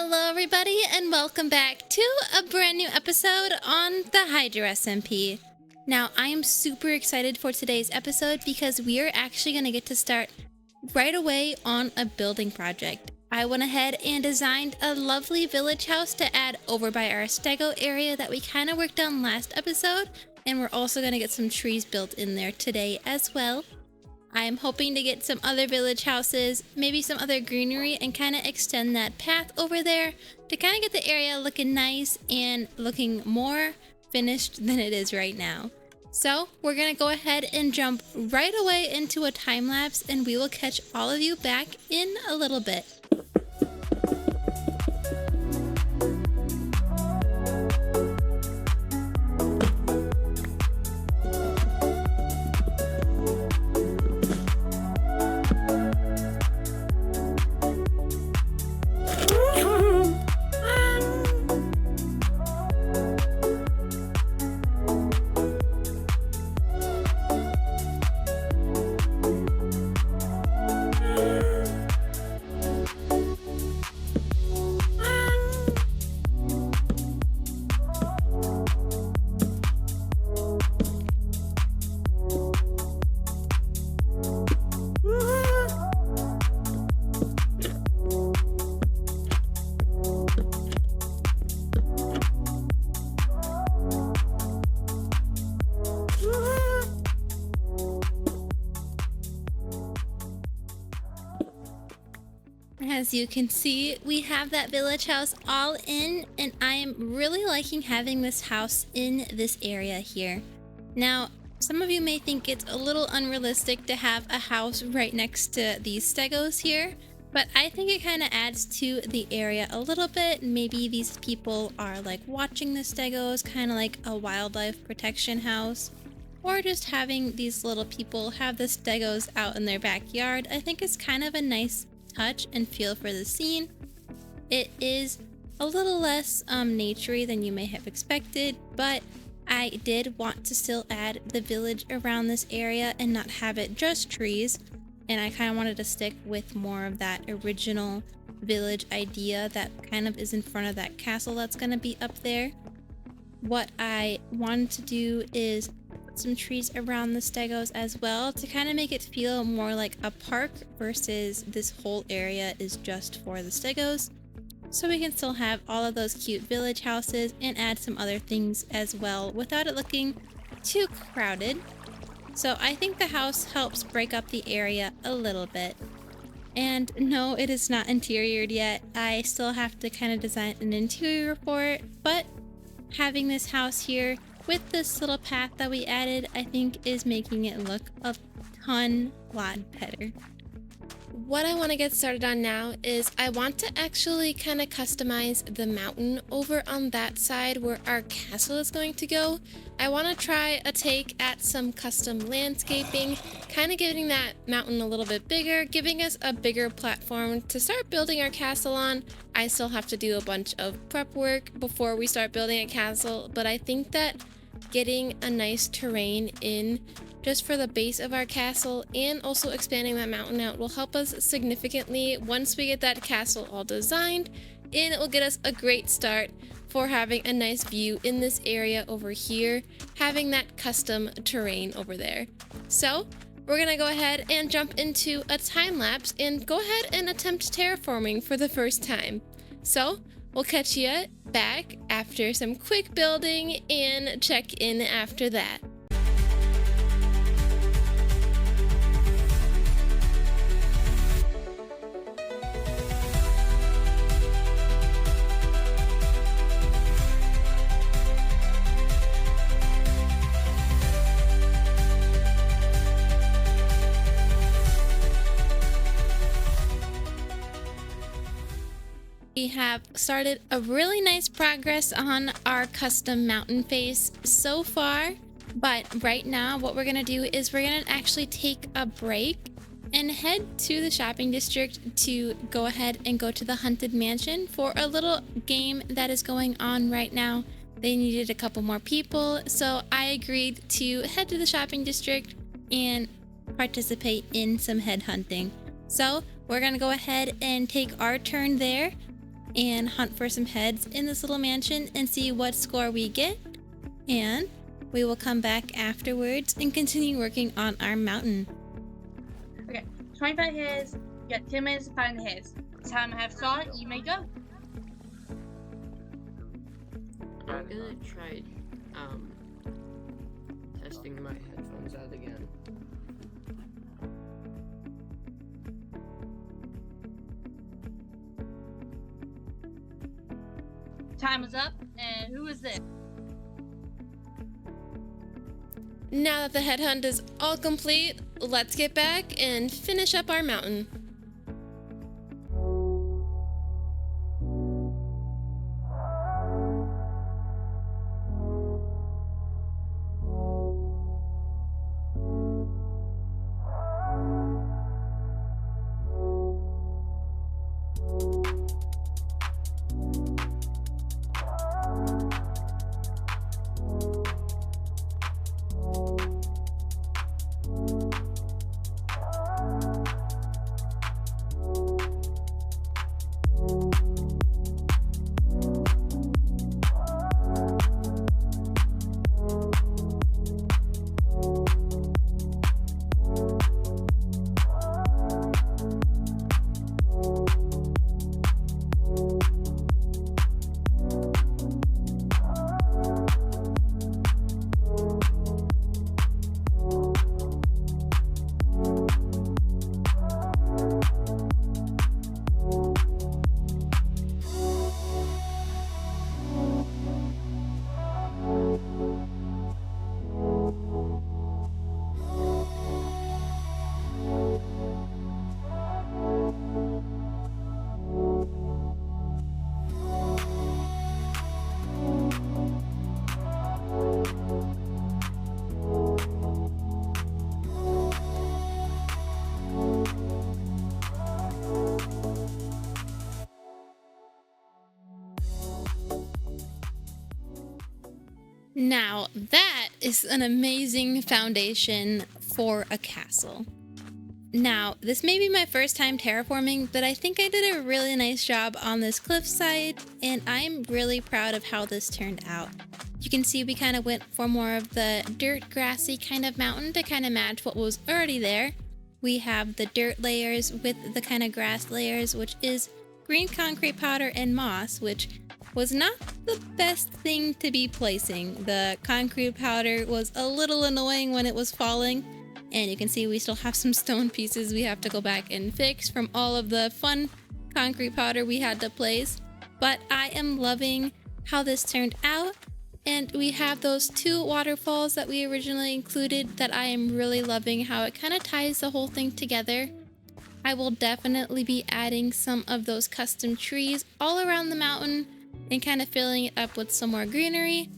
Hello everybody and welcome back to a brand new episode on the HydroSmp. Now I am super excited for today's episode because we are actually going to get to start right away on a building project. I went ahead and designed a lovely village house to add over by our stego area that we kind of worked on last episode, and we're also going to get some trees built in there today as well. I am hoping to get some other village houses, maybe some other greenery, and kind of extend that path over there to kind of get the area looking nice and looking more finished than it is right now. So we're going to go ahead and jump right away into a time lapse, and we will catch all of you back in a little bit. As you can see, we have that village house all in, and I am really liking having this house in this area here. Now, some of you may think it's a little unrealistic to have a house right next to these stegos here, but I think it kind of adds to the area a little bit. Maybe these people are like watching the stegos, kind of like a wildlife protection house, or just having these little people have the stegos out in their backyard. I think it's kind of a nice touch and feel for the scene. It is a little less naturey than you may have expected, but I did want to still add the village around this area and not have it just trees, and I kind of wanted to stick with more of that original village idea that kind of is in front of that castle that's going to be up there. What I wanted to do is some trees around the stegos as well to kind of make it feel more like a park versus this whole area is just for the stegos, so we can still have all of those cute village houses and add some other things as well without it looking too crowded. So I think the house helps break up the area a little bit. And no, it is not interiored yet. I still have to kind of design an interior for it, but having this house here with this little path that we added, I think is making it look a lot better. What I want to get started on now is I want to actually kind of customize the mountain over on that side where our castle is going to go. I want to try a take at some custom landscaping, kind of getting that mountain a little bit bigger, giving us a bigger platform to start building our castle on. I still have to do a bunch of prep work before we start building a castle, but I think that getting a nice terrain in just for the base of our castle and also expanding that mountain out will help us significantly once we get that castle all designed, and it will get us a great start for having a nice view in this area over here, having that custom terrain over there. So we're gonna go ahead and jump into a time lapse and go ahead and attempt terraforming for the first time. So we'll catch you back after some quick building and check in after that. We have started a really nice progress on our custom mountain face so far, but right now what we're gonna do is we're gonna actually take a break and head to the shopping district to go ahead and go to the haunted mansion for a little game that is going on right now. They needed a couple more people, so I agreed to head to the shopping district and participate in some head hunting. So we're gonna go ahead and take our turn there. and hunt for some heads in this little mansion and see what score we get. And we will come back afterwards and continue working on our mountain. Okay, 25 heads. You got 10 minutes to find the heads. Time I have sought, you may go. I'm gonna try testing my headphones out again. Time is up, and who is this? Now that the headhunt is all complete, let's get back and finish up our mountain. Now that is an amazing foundation for a castle. Now, this may be my first time terraforming, but I think I did a really nice job on this cliffside, and I'm really proud of how this turned out. You can see we kind of went for more of the dirt grassy kind of mountain to kind of match what was already there. We have the dirt layers with the kind of grass layers, which is green concrete powder and moss, which was not the best thing to be placing. The concrete powder was a little annoying when it was falling, and you can see we still have some stone pieces we have to go back and fix from all of the fun concrete powder we had to place. But I am loving how this turned out, and we have those two waterfalls that we originally included that I am really loving how it kind of ties the whole thing together. I will definitely be adding some of those custom trees all around the mountain and kind of filling it up with some more greenery,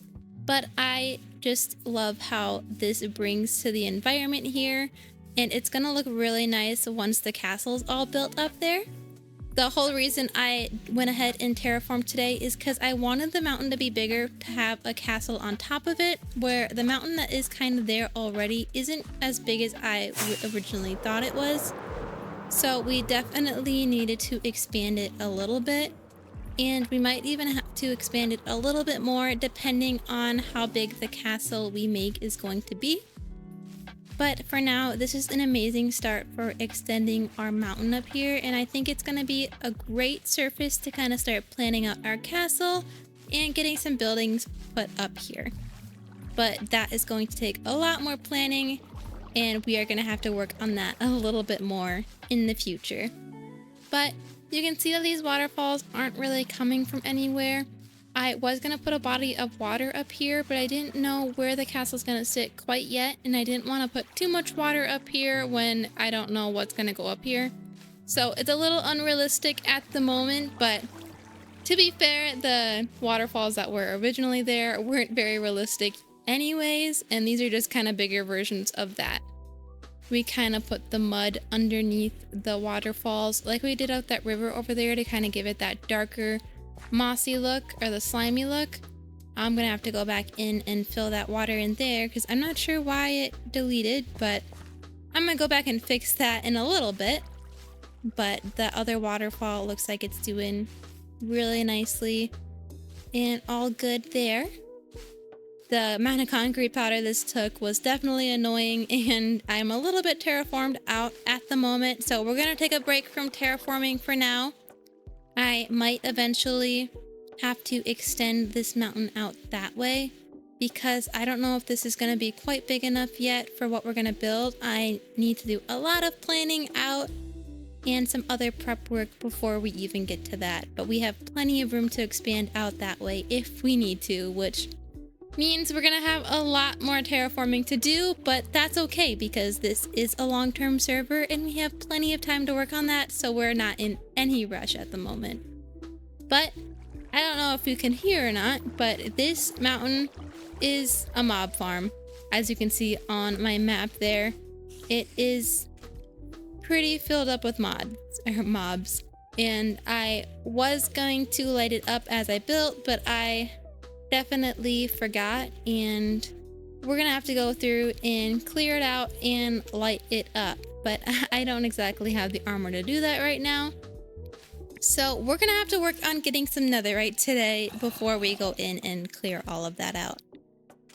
but I just love how this brings to the environment here, and it's gonna look really nice once the castle's all built up there. The whole reason I went ahead and terraformed today is because I wanted the mountain to be bigger to have a castle on top of it, where the mountain that is kind of there already isn't as big as I originally thought it was. So we definitely needed to expand it a little bit, and we might even have to expand it a little bit more depending on how big the castle we make is going to be. But for now, this is an amazing start for extending our mountain up here, and I think it's going to be a great surface to kind of start planning out our castle and getting some buildings put up here. But that is going to take a lot more planning, and we are going to have to work on that a little bit more in the future. But you can see that these waterfalls aren't really coming from anywhere. I was going to put a body of water up here, but I didn't know where the castle's going to sit quite yet, and I didn't want to put too much water up here when I don't know what's going to go up here. So it's a little unrealistic at the moment, but to be fair, the waterfalls that were originally there weren't very realistic anyways, and these are just kind of bigger versions of that. We kind of put the mud underneath the waterfalls like we did out that river over there to kind of give it that darker mossy look, or the slimy look. I'm gonna have to go back in and fill that water in there because I'm not sure why it deleted, but I'm gonna go back and fix that in a little bit. But the other waterfall looks like it's doing really nicely and all good there. The amount of concrete powder this took was definitely annoying, and I'm a little bit terraformed out at the moment, so we're gonna take a break from terraforming for now. I might eventually have to extend this mountain out that way because I don't know if this is gonna be quite big enough yet for what we're gonna build. I need to do a lot of planning out and some other prep work before we even get to that, but we have plenty of room to expand out that way if we need to, which means we're gonna have a lot more terraforming to do, but that's okay because this is a long-term server and we have plenty of time to work on that, so we're not in any rush at the moment. But I don't know if you can hear or not, but this mountain is a mob farm. As you can see on my map there, it is pretty filled up with mobs. And I was going to light it up as I built, but I definitely forgot, and we're gonna have to go through and clear it out and light it up, but I don't exactly have the armor to do that right now, so we're gonna have to work on getting some netherite today before we go in and clear all of that out.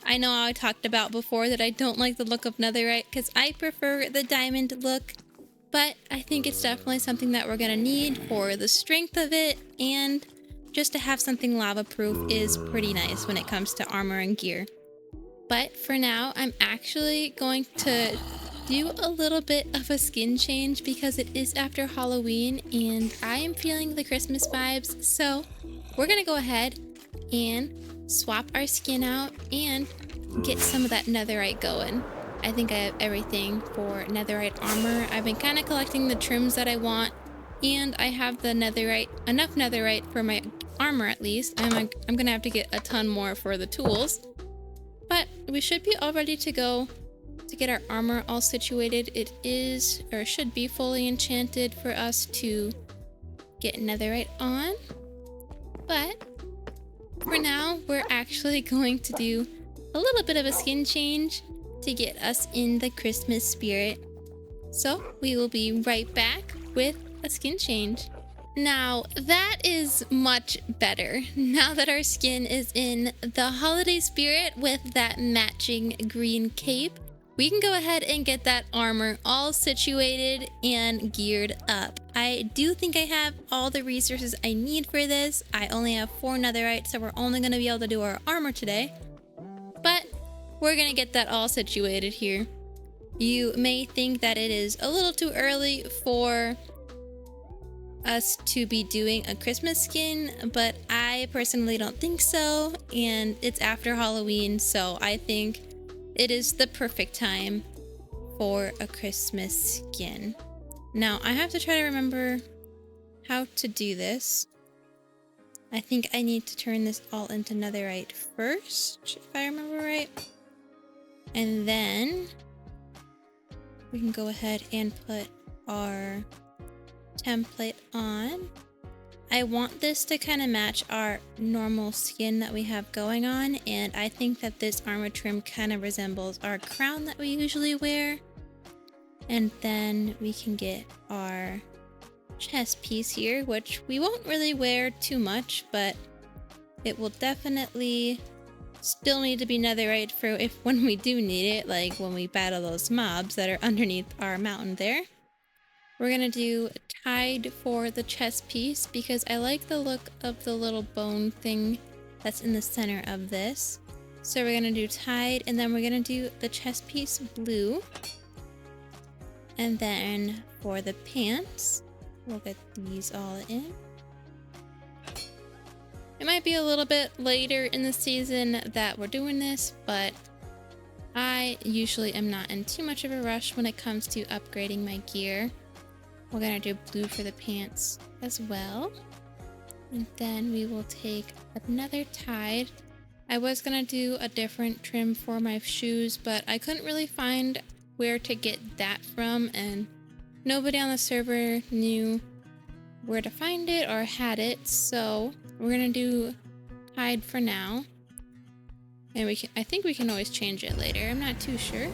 I know I talked about before that I don't like the look of netherite because I prefer the diamond look, but I think it's definitely something that we're gonna need for the strength of it, and just to have something lava proof is pretty nice when it comes to armor and gear. But for now, I'm actually going to do a little bit of a skin change because it is after Halloween and I am feeling the Christmas vibes. So we're gonna go ahead and swap our skin out and get some of that netherite going. I think I have everything for netherite armor. I've been kind of collecting the trims that I want, and I have the netherite, enough netherite for my armor at least. I'm gonna have to get a ton more for the tools, but we should be all ready to go to get our armor all situated. It is, or should be, fully enchanted for us to get netherite on. But for now, we're actually going to do a little bit of a skin change to get us in the Christmas spirit. So we will be right back with a skin change. Now that is much better. Now that our skin is in the holiday spirit with that matching green cape, we can go ahead and get that armor all situated and geared up. I do think I have all the resources I need for this. I only have 4 netherite, so we're only going to be able to do our armor today, but we're going to get that all situated here. You may think that it is a little too early for us to be doing a Christmas skin, but I personally don't think so, and it's after Halloween, so I think it is the perfect time for a Christmas skin. Now I have to try to remember how to do this. I think I need to turn this all into netherite first, if I remember right, and then we can go ahead and put our template on. I want this to kind of match our normal skin that we have going on, and I think that this armor trim kind of resembles our crown that we usually wear. And then we can get our chest piece here, which we won't really wear too much, but it will definitely still need to be netherite for if when we do need it, like when we battle those mobs that are underneath our mountain there. We're gonna do tide for the chest piece because I like the look of the little bone thing that's in the center of this. So we're gonna do tide, and then we're gonna do the chest piece blue. And then for the pants, we'll get these all in. It might be a little bit later in the season that we're doing this, but I usually am not in too much of a rush when it comes to upgrading my gear. We're gonna do blue for the pants as well. And then we will take another tide. I was gonna do a different trim for my shoes, but I couldn't really find where to get that from, and nobody on the server knew where to find it or had it, so we're gonna do tide for now. And I think we can always change it later. I'm not too sure.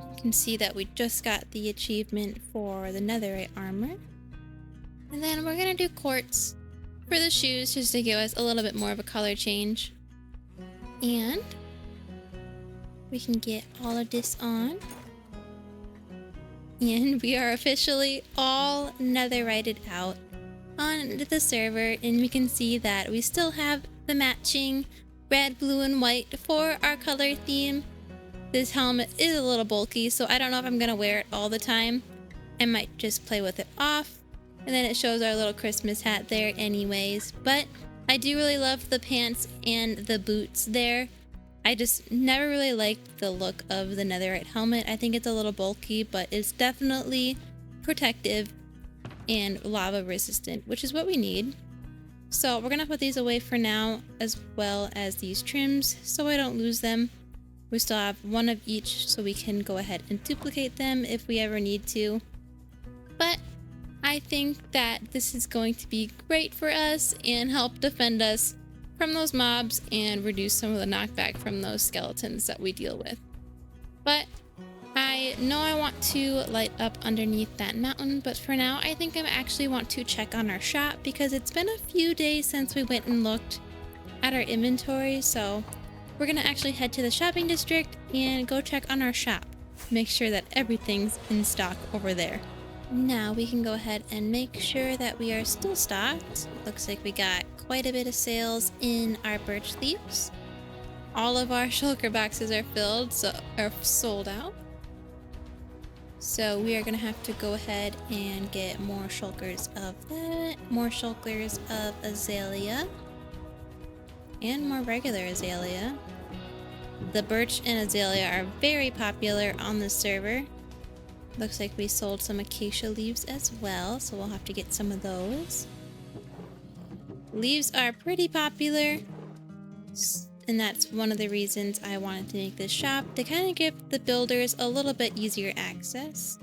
You can see that we just got the achievement for the netherite armor. And then we're gonna do quartz for the shoes just to give us a little bit more of a color change. And we can get all of this on. And we are officially all netherited out on the server, and we can see that we still have the matching red, blue, and white for our color theme. This helmet is a little bulky, so I don't know if I'm gonna wear it all the time. I might just play with it off, and then it shows our little Christmas hat there anyways. But I do really love the pants and the boots there. I just never really liked the look of the netherite helmet. I think it's a little bulky, but it's definitely protective and lava resistant, which is what we need. So we're gonna put these away for now, as well as these trims, so I don't lose them. We still have one of each, so we can go ahead and duplicate them if we ever need to. But I think that this is going to be great for us and help defend us from those mobs and reduce some of the knockback from those skeletons that we deal with. But I know I want to light up underneath that mountain, but for now I think I actually want to check on our shop because it's been a few days since we went and looked at our inventory. So we're gonna actually head to the shopping district and go check on our shop. Make sure that everything's in stock over there. Now we can go ahead and make sure that we are still stocked. Looks like we got quite a bit of sales in our birch leaves. All of our shulker boxes are filled, so are sold out. So we are gonna have to go ahead and get more shulkers of that, more shulkers of azalea, and more regular azalea. The birch and azalea are very popular on the server. Looks like we sold some acacia leaves as well, so we'll have to get some of those. Leaves are pretty popular, and that's one of the reasons I wanted to make this shop, to kind of give the builders a little bit easier access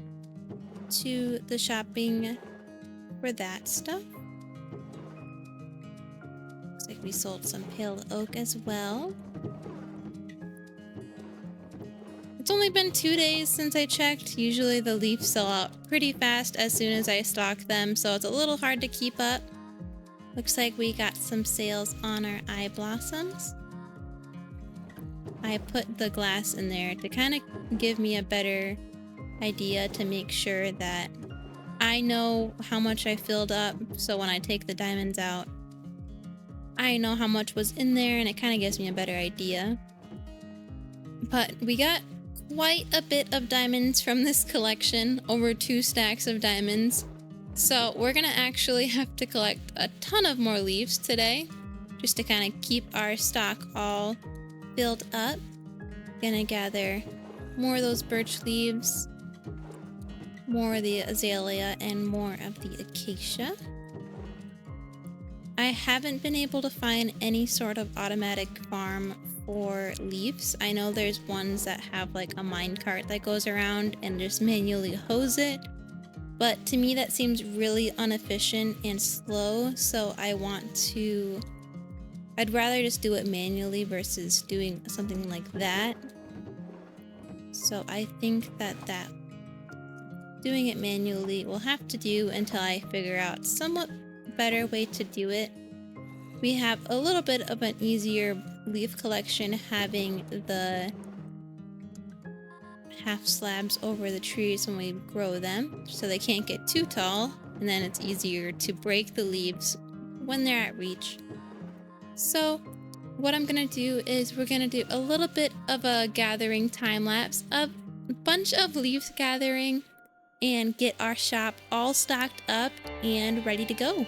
to the shopping for that stuff. Looks like we sold some pale oak as well. It's only been 2 days since I checked. Usually the leaves sell out pretty fast as soon as I stock them, so it's a little hard to keep up. Looks like we got some sales on our eye blossoms. I put the glass in there to kind of give me a better idea, to make sure that I know how much I filled up, so when I take the diamonds out, I know how much was in there, and it kind of gives me a better idea. But we got quite a bit of diamonds from this collection, over 2 stacks of diamonds. So we're gonna actually have to collect a ton of more leaves today, just to kind of keep our stock all filled up. Gonna gather more of those birch leaves, more of the azalea, and more of the acacia. I haven't been able to find any sort of automatic farm for leaves. I know there's ones that have like a minecart that goes around and just manually hose it, but to me that seems really inefficient and slow, so I'd rather just do it manually versus doing something like that. So I think that doing it manually will have to do until I figure out somewhat better way to do it. We have a little bit of an easier leaf collection having the half slabs over the trees when we grow them, so they can't get too tall, and then it's easier to break the leaves when they're at reach. So what I'm gonna do is we're gonna do a little bit of a gathering time lapse of a bunch of leaves gathering and get our shop all stocked up and ready to go.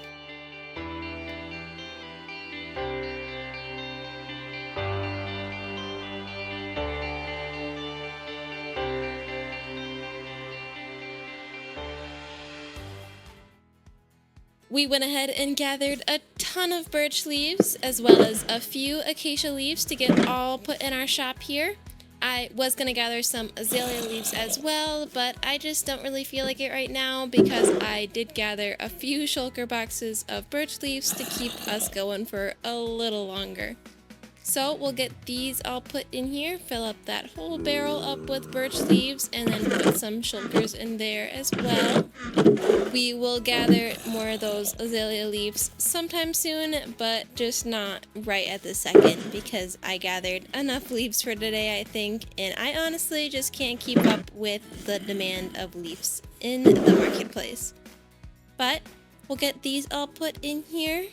We went ahead and gathered a ton of birch leaves as well as a few acacia leaves to get all put in our shop here. I was going to gather some azalea leaves as well, but I just don't really feel like it right now because I did gather a few shulker boxes of birch leaves to keep us going for a little longer. So we'll get these all put in here, fill up that whole barrel up with birch leaves, and then put some shulkers in there as well. We will gather more of those azalea leaves sometime soon, but just not right at the second because I gathered enough leaves for today, I think, and I honestly just can't keep up with the demand of leaves in the marketplace. But we'll get these all put in here,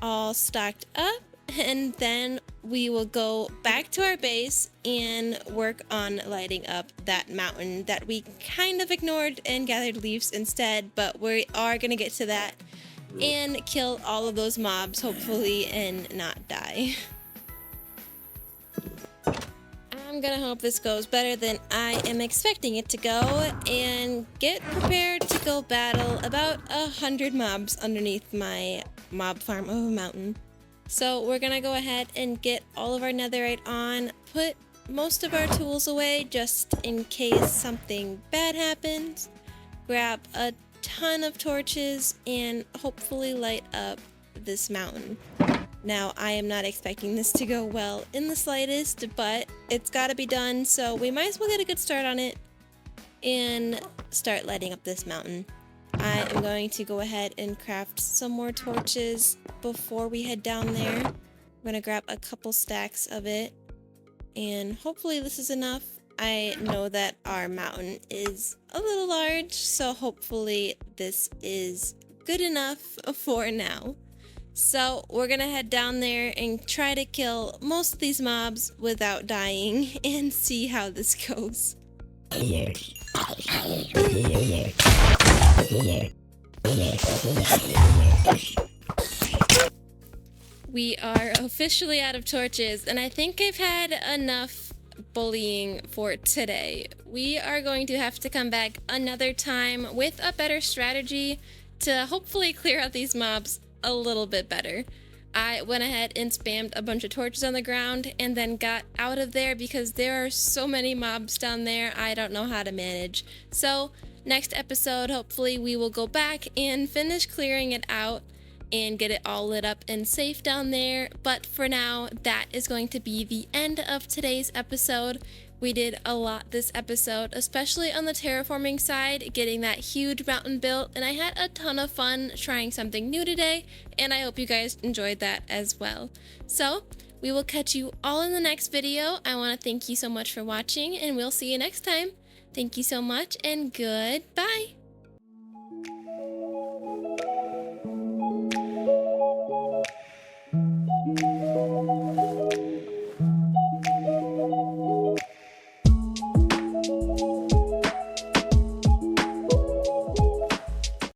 all stocked up, and then we will go back to our base and work on lighting up that mountain that we kind of ignored and gathered leaves instead, but we are going to get to that and kill all of those mobs, hopefully, and not die. I'm gonna hope this goes better than I am expecting it to go, and get prepared to go battle about 100 mobs underneath my mob farm of a mountain. So we're gonna go ahead and get all of our netherite on, put most of our tools away just in case something bad happens, grab a ton of torches, and hopefully light up this mountain. Now, I am not expecting this to go well in the slightest, but it's gotta be done, so we might as well get a good start on it and start lighting up this mountain. I am going to go ahead and craft some more torches before we head down there. I'm gonna grab a couple stacks of it, and hopefully this is enough. I know that our mountain is a little large, so hopefully this is good enough for now. So we're gonna head down there and try to kill most of these mobs without dying and see how this goes. We are officially out of torches, and I think I've had enough bullying for today. We are going to have to come back another time with a better strategy to hopefully clear out these mobs a little bit better. I went ahead and spammed a bunch of torches on the ground and then got out of there because there are so many mobs down there I don't know how to manage. So next episode, hopefully we will go back and finish clearing it out and get it all lit up and safe down there. But for now, that is going to be the end of today's episode. We did a lot this episode, especially on the terraforming side, getting that huge mountain built, and I had a ton of fun trying something new today, and I hope you guys enjoyed that as well. So, we will catch you all in the next video. I want to thank you so much for watching, and we'll see you next time. Thank you so much, and goodbye!